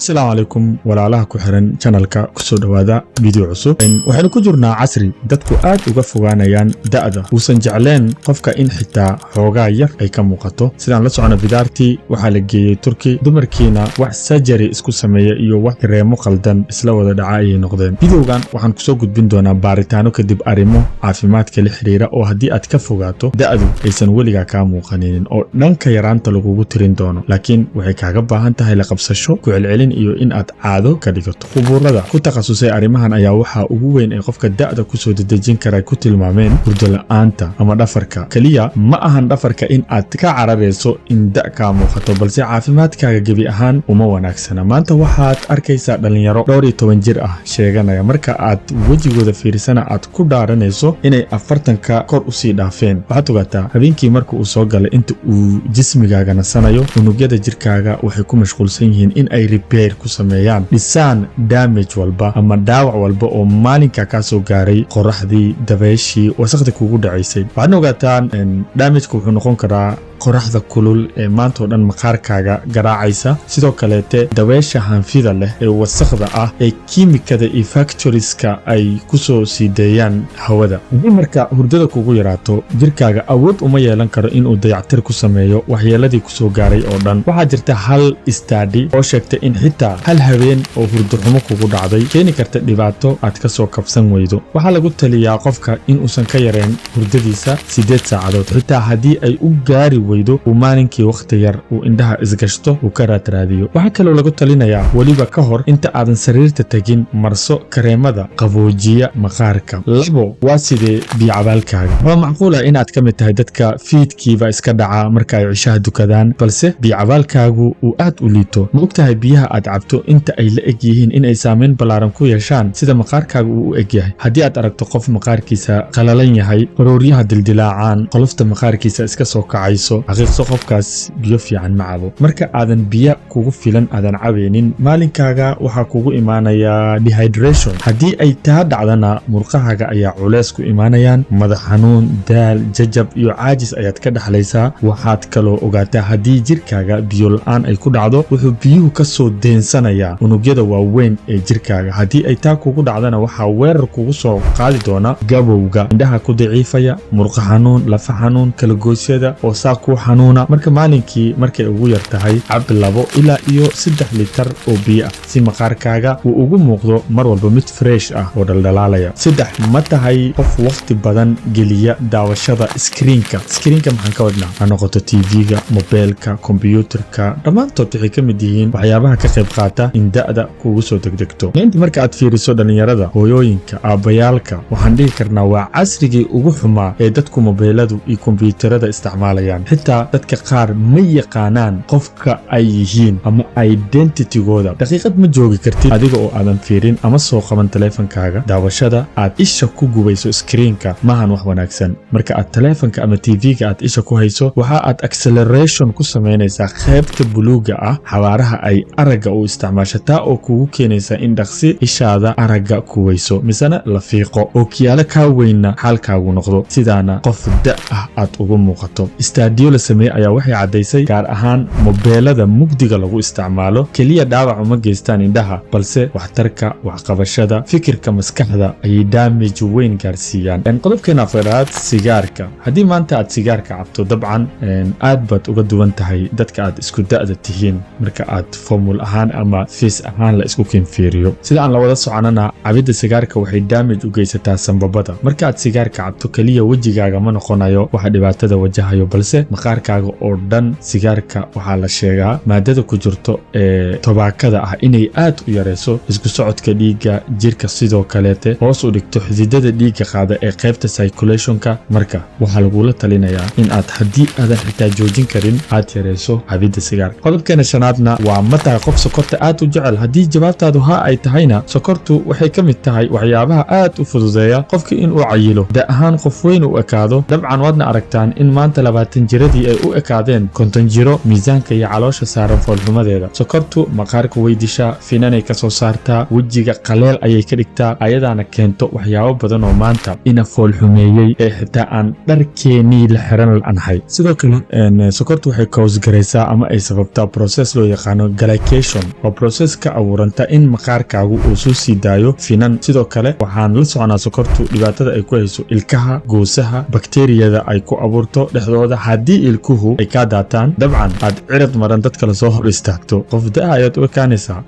السلام عليكم walaalaha ku xiran channelka kusoo dhawaada video cusub waxaan ku jirnaa casri dadku aad uga fogaanayaan da'da uusan jecleen qofka in xitaa xoogaa yar ay ka muuqato sidaan la socono bidaartii waxa la geeyay Turki dumarkiina wax surgery isku sameeyay iyo wax reemo qaldan isla wada dhacay noqdeen videogan waxaan kusoo gudbin doonaa baaritaano kadib arimo caafimaadka la xiriira oo hadii aad ka fogaato da'du aysan weliga ka muuqanin oo dhanka yaraanta lagu tirin doono laakiin waxay kaaga baahan tahay la qabsasho ku celcelin iyo in aad caado ka dhigato khuburada ku takhasusay arimahan ayaa waxa ugu weyn ee qofka da'da ku soo dedejin kara ku tilmaameen hurdo la'aanta ama dhafarka kaliya ma ahan dhafarka in aad ka carareyso in da' ka muuqato balse caafimaadkaaga gabi ahaan uma wanaagsana maanta waxaad arkaysaa dhalinyaro 12 jir ah sheeganaya marka aad wajigooda fiirsana aad ku dhaaranayso inay 40ka kor u sii dhaafeen waxaad ogaataa habeenkii marka uu soo galay inta uu jismigaaga nasanayo unugyada jirkaaga waxay ku mashquulsan yihiin in ay repair ku sameeyaan dhisaan damage walba ama dhaawac walba oo maalinka ka soo gaaray qoraxdii dabeeshii wasaqda kugu dhacaysay waxaad ogaataan damage-ku wuxuu noqon karaa qoraxda kulul ee maanta oo dhan maqaarkaaga garaacaysa sidoo kale dabeesha hanfida leh ee wasaqda ah ee kiimikada iyo factorieska ay ku soo siideeyaan hawada haddii marka hurdada kugu yaraato jirkaaga awood uma yeelan karo inuu dayactir ku sameeyo waxyeeladii ku soo gaaray oo dhan waxaa jirta hal study oo sheegtay in xitaa hal habeen oo hurdo xumo kugu dhacday keeni karta dhibaato aad ka soo kabsan weydo waxaa lagu taliyaa qofka in uusan ka yareen hurdadiisa 8 saacadood xitaa haddii ay u gaari uu maalinkii waqti yar uu indhaha isgashto uu ka raadiyo waxa kale oo lagu talinayaa waliba ka hor inta aadan sariirta tagin marso kareemada qaboojiya maqaarka labo waa sidee biicabaalkaaga waa macquul ah inaad ka mid tahay dadka fiidkiiba iska dhaca marka ay cishaha dukadaan balse biicabaalkaagu uu aad u liito ma ogtahay biyaha aad cabto inta ay la eg yihiin inay saameyn ballaaran ku yeeshaan sida maqaarkaaga uu u eg yahay haddii aad aragto qof maqaarkiisa qalalan yahay faruuryaha dildilaacaan qolofta maqaarkiisa iska soo kacayso xaqiiqso qofkaas biyo fiican ma cabo marka aadan biyo kugu filan aadan cabeynin maalinkaaga waxa kugu imaanaya dehydration haddii ay taa dhacdana murqahaaga ayaa culeys ku imaanayaan madax xanuun daal jajab iyo caajis ayaad ka dhaxlaysaa waxaad kaloo ogaataa haddii jirkaaga biyo la'aan ay ku dhacdo wuxuu biyuhu ka soo deensanayaa unugyada waaweyn ee jirkaaga haddii ay taa kugu dhacdana waxaa weerar kugu soo qaadi doona gabowga indhaha ku daciifaya murqa xanuun lafa xanuun kalagoysyada oo ku xanuuna marka maalinkii markay ugu yar tahay cab 2 ilaa iyo 3 litar oo biyo ah si maqaarkaaga uu ugu muuqdo mar walba mid fresh ah oo dhaldhalaalaya 3 ma tahay qof waqti badan geliya daawashada screenka maxaan ka wadnaa ha noqoto TV-ga mobilka computerka dhammaantood waxay ka mid yihiin waxyaabaha ka qayb qaata in da'da kugu soo degdegto inta marka aad fiiriso dhalinyarada hooyooyinka aabayaalka waxaan dhihi karnaa waa casrigii ugu xumaa ee dadku mobiladu iyo computerada isticmaalayaan xitaa dadka qaar ma yaqaanaan qofka ay yihiin ama identitygooda daqiiqad ma joogi kartid adiga oo aadan fiirin ama soo qaban taleefankaaga daawashada aad isha ku gubayso screenka maahan wax wanaagsan marka aad taleefanka ama TV-ga aad isha ku hayso waxa aad acceleration ku sameynaysaa qaybta buluuga ah xawaaraha ay aragga u isticmaashataa oo kugu keenaysa in dhaqsi ishaada aragga kuwayso misana la fiiqo oo kiyaalo ka weyna xaalkaagu noqdo sidaana qof da' ah aad ugu muuqato stadio la sameeyay ayaa waxay cadeysay gaar ahaan mobilada mugdiga lagu isticmaalo kaliya dhaawac uma geystaan indhaha balse waxtarka waxqabashada fikirka maskaxda ay damage weyn gaarsiiyaan qodobkeena afraad sigaarka haddii maanta aad sigaarka cabto dabcan aad baad uga duwan tahay dadka aad isku da'da tihiin marka aad formul ahaan ama face ahaan la isku kinfiiriyo sida aan la wada soconana cabida sigaarka waxay damage u geysataa sanbabada marka aad sigaarka cabto kaliya wajigaaga ma noqonayo waxa dhibaatada wajahayo balse maqaarkaaga oo dhan sigaarka waxaa la sheegaa maadada ku jirto ee tobaakada ah inay aad u yareyso isku socodka dhiigga jirka sidoo kaleete hoos u dhigto xididada dhiigga qaada ee qaybta circulationka marka waxaa lagula talinayaa in aad haddii aadan xitaa joojin karin aad yareyso cabida sigaarka qodobkeena shanaadna waa ma tahay qof sokorta aad u jecel haddii jawaabtaadu ha ay tahayna sokortu waxay ka mid tahay waxyaabaha aad u fududeeya qofka in uu cayilo da ahaan qof weyn u ekaado dabcan waadna aragtaan in maanta 20 jir tiradii ay u ekaadeen konton jiro miisaanka iyo caloosha saaran foolxumadeeda. sokortu maqaarka way dishaa, finanay ka soo saartaa, wejiga qaleel ayay ka dhigtaa, ayadaana keento waxyaabo badan oo maanta ina foolxumeeyey ee xitaa aan dharkeenii la xiran la'anahay. sidoo kale sokortu waxay koosgaraysaa ama ay sababtaa process loo yaqaano glycation, waa process ka abuuranta in maqaarkaagu uu soo sii daayo finan. sidoo kale waxaan la soconaa sokortu dhibaatada ay ku hayso ilkaha, goosaha, bakteeriyada ay ku abuurto dhexdooda. haddii ilkuhu ay kaa daataan, dabcan aad cirad maran dadka la soo hor istaagto, qof da ayaad u ekaanaysaa.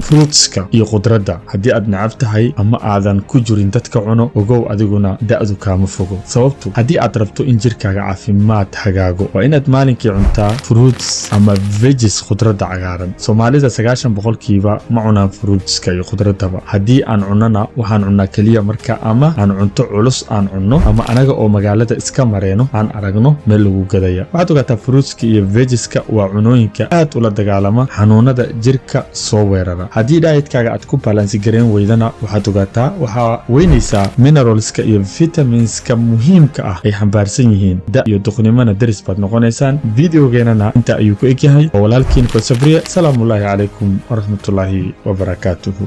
fruitska iyo khudradda haddii aad necab tahay ama aadan ku jirin dadka cuno, ogow adiguna da'du kaama fogo. sababtu haddii aad rabto in jirkaaga caafimaad hagaago, waa inaad maalinkii cuntaa fruits ama veggies, khudradda cagaaran. soomaalida 90% ma cunaan fruitska iyo khudradaba. haddii aan cunnana waxaan cunnaa keliya marka ama aan cunto culus aan cunno, ama anaga oo magaalada iska mareeno aan aragno meel lagu gadaya. waxaad ogaataa fruitska iyo veggiska waa cunooyinka aad ula dagaalama xanuunada jirka soo weerara. haddii dietkaaga aad ku balansi gareen weydana, waxaad ogaataa waxaa weynaysaa mineralska iyo vitaminska muhiimka ah ay xambaarsan yihiin. da iyo duqnimona daris baad noqonaysaan. videogeenana inta ayuu ku egyahay. walaalkiin Sabriye. salaamullaahi calaykum waraxmatullaahi wabarakaatuhu.